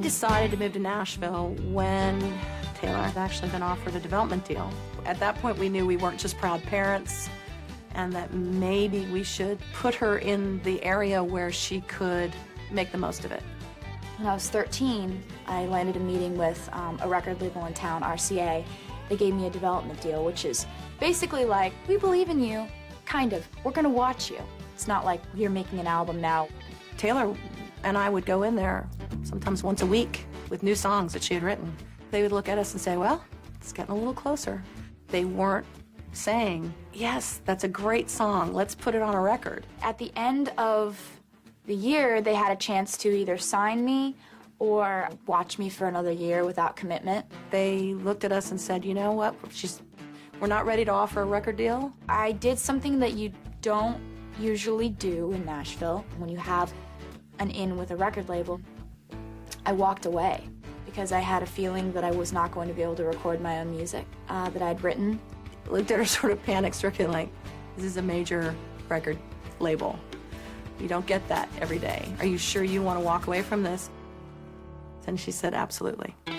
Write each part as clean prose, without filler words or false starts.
decided to move to Nashville when Taylor had actually been offered a development deal. At that point, we knew we weren't just proud parents and that maybe we should put her in the area where she could make the most of it. When I was 13, I landed a meeting with a record label in town, RCA. They gave me a development deal, which is basically like, we believe in you, kind of. We're gonna watch you. It's not like you're making an album now. Taylor and I would go in there sometimes once a week with new songs that she had written. They would look at us and say, well, it's getting a little closer. They weren't saying, yes, that's a great song, let's put it on a record. At the end of the year, they had a chance to either sign me or watch me for another year without commitment. They looked at us and said, you know what, we're not ready to offer a record deal. I did something that you don't usually do in Nashville when you have an in with a record label. I walked away because I had a feeling that I was not going to be able to record my own music that I'd written. I looked at her sort of panic-stricken, like, this is a major record label. You don't get that every day. Are you sure you want to walk away from this? And she said, absolutely. I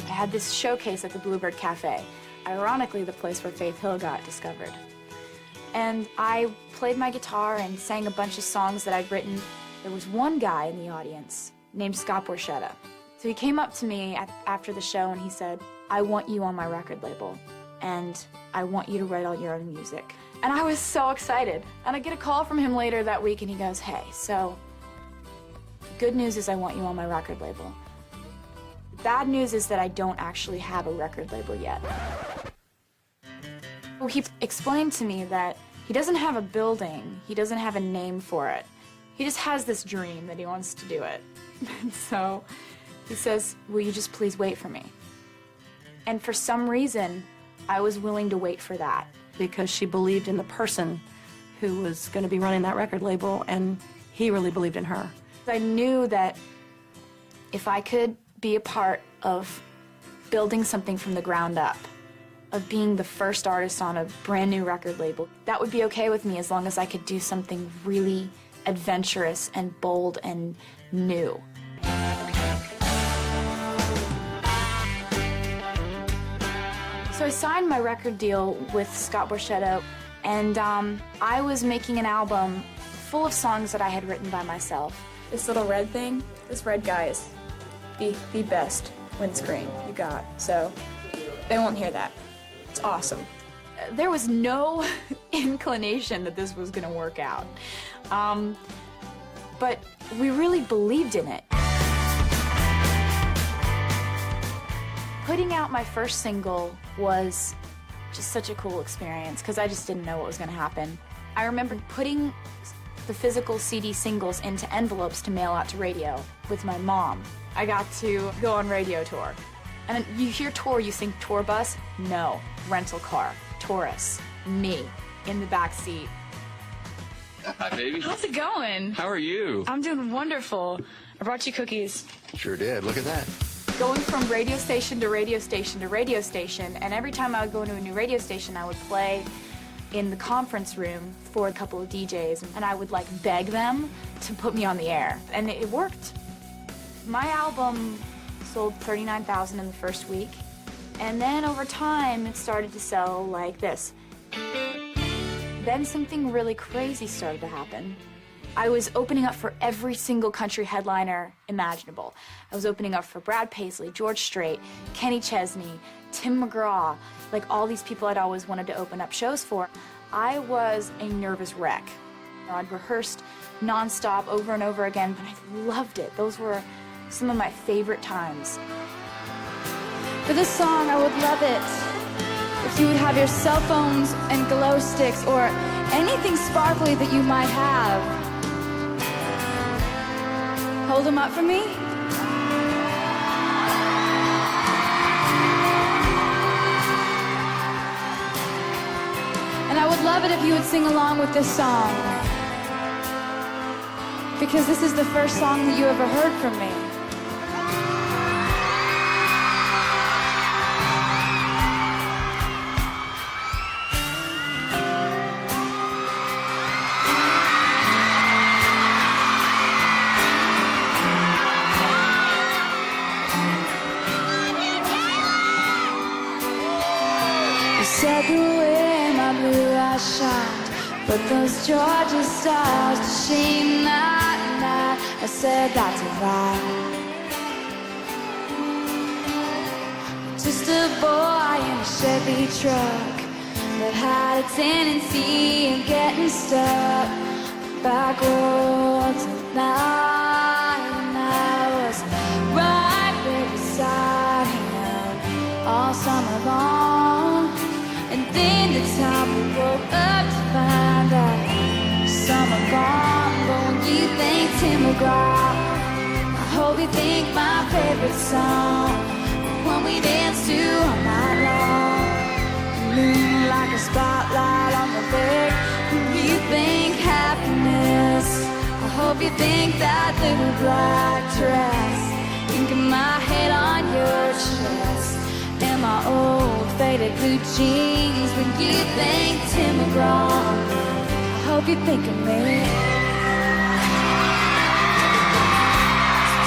had this showcase at the Bluebird Cafe, ironically the place where Faith Hill got discovered. And I played my guitar and sang a bunch of songs that I'd written. There was one guy in the audience named Scott Borchetta. So he came up to me after the show and he said, I want you on my record label, and I want you to write all your own music. And I was so excited. And I get a call from him later that week and he goes, hey, so good news is I want you on my record label. Bad news is that I don't actually have a record label yet. Well, he explained to me that he doesn't have a building, he doesn't have a name for it. He just has this dream that he wants to do it. And so he says, will you just please wait for me? And for some reason, I was willing to wait for that. Because she believed in the person who was going to be running that record label, and he really believed in her. I knew that if I could be a part of building something from the ground up, of being the first artist on a brand new record label, that would be okay with me as long as I could do something really adventurous and bold and new. So I signed my record deal with Scott Borchetta, and I was making an album full of songs that I had written by myself. This little red thing, this red guy is the best windscreen you got, so they won't hear that. It's awesome. There was no inclination that this was gonna work out, but we really believed in it. Putting out my first single was just such a cool experience because I just didn't know what was going to happen. I remember putting the physical CD singles into envelopes to mail out to radio with my mom. I got to go on radio tour. And you hear tour, you think tour bus? No, rental car, Taurus, me in the back seat. Hi, baby. How's it going? How are you? I'm doing wonderful. I brought you cookies. Sure did. Look at that. Going from radio station to radio station to radio station, and every time I would go into a new radio station, I would play in the conference room for a couple of DJs, and I would like beg them to put me on the air, and it worked. My album sold 39,000 in the first week, and then over time it started to sell like this. Then something really crazy started to happen. I was opening up for every single country headliner imaginable. I was opening up for Brad Paisley, George Strait, Kenny Chesney, Tim McGraw, like all these people I'd always wanted to open up shows for. I was a nervous wreck. I'd rehearsed nonstop over and over again, but I loved it. Those were some of my favorite times. For this song, I would love it if you would have your cell phones and glow sticks or anything sparkly that you might have. Hold them up for me. And I would love it if you would sing along with this song, because this is the first song that you ever heard from me. But those Georgia stars to shine that night. I said that's a lie. Just a boy in a Chevy truck that had a tendency of getting stuck back roads at night. And I was right there beside him all summer long. And then the time we woke up to find that summer gone. But when you think Tim McGraw, I hope you think my favorite song. When we dance to all night long, moon like a spotlight on the bed. When you think happiness, I hope you think that little black dress. Think of my head on your chest and my old faded blue jeans. When you think Tim McGraw, I hope you think of me.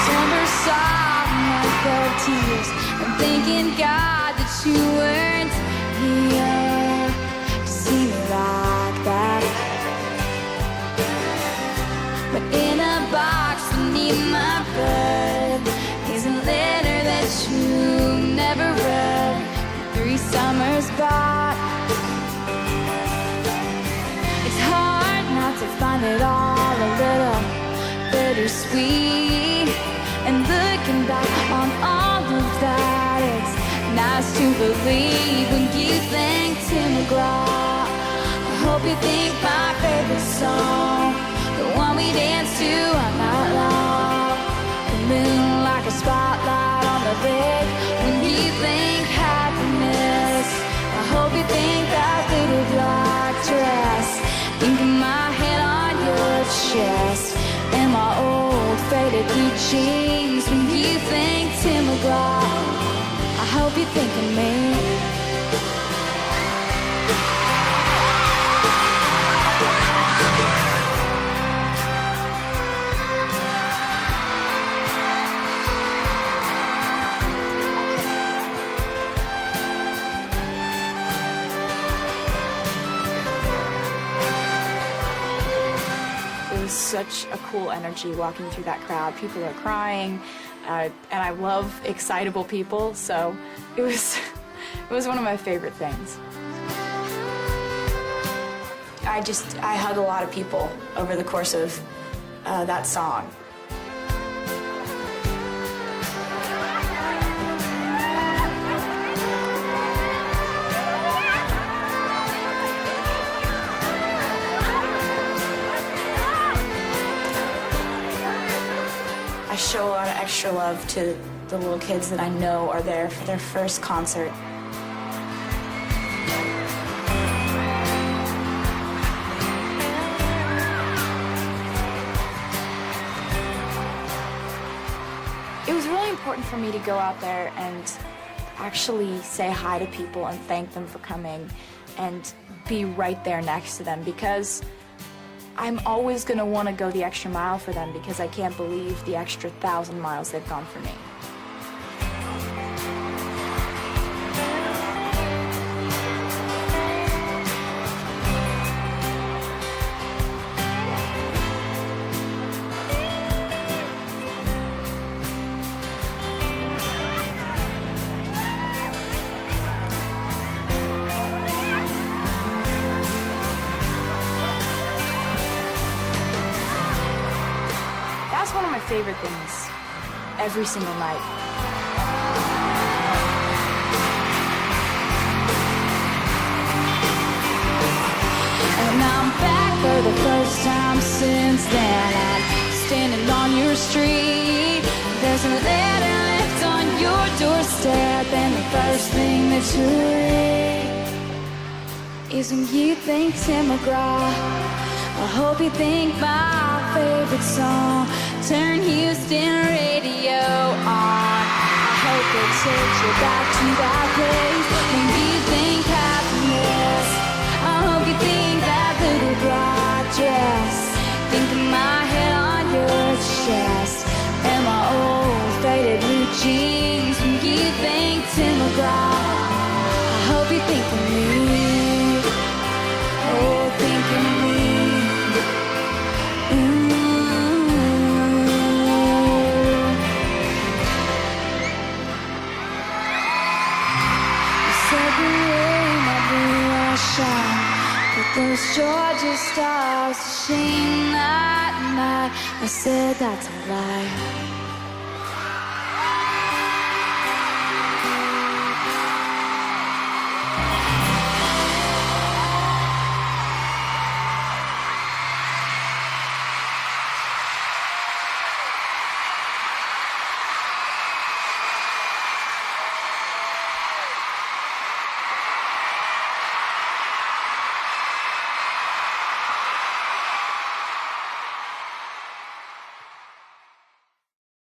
September soft of tears. I'm thanking God that you weren't here to see me like that. But in a box beneath my bed is a letter that you never read 3 summers back. It's hard not to find it all a little bittersweet. And looking back on all of that, it's nice to believe. When you think Tim McGraw, I hope you think my favorite song, the one we dance to all night long. The moon like a spotlight on the bed. When you think happiness, I hope you think that little black dress. Think of my head on your chest and my old faded blue jeans. When you think Tim McGraw, I hope you think of me. Such a cool energy walking through that crowd. People are crying, and I love excitable people, so it was one of my favorite things. I hug a lot of people over the course of that song. I show a lot of extra love to the little kids that I know are there for their first concert. It was really important for me to go out there and actually say hi to people and thank them for coming and be right there next to them, because I'm always going to want to go the extra mile for them, because I can't believe the extra 1,000 miles they've gone for me. That's one of my favorite things every single night. And I'm back for the first time since then. I'm standing on your street. There's a letter left on your doorstep, and the first thing that you read is when you think Tim McGraw. I hope you think my favorite song. Turn Houston radio on. I hope it takes you back to that place when you think happiness. I hope you think that little black dress. Think of my head on your chest and my old faded blue jeans. When you think Tim McGraw, I hope you think of me. Oh, think of me. stars to sing that night. I said that's a lie.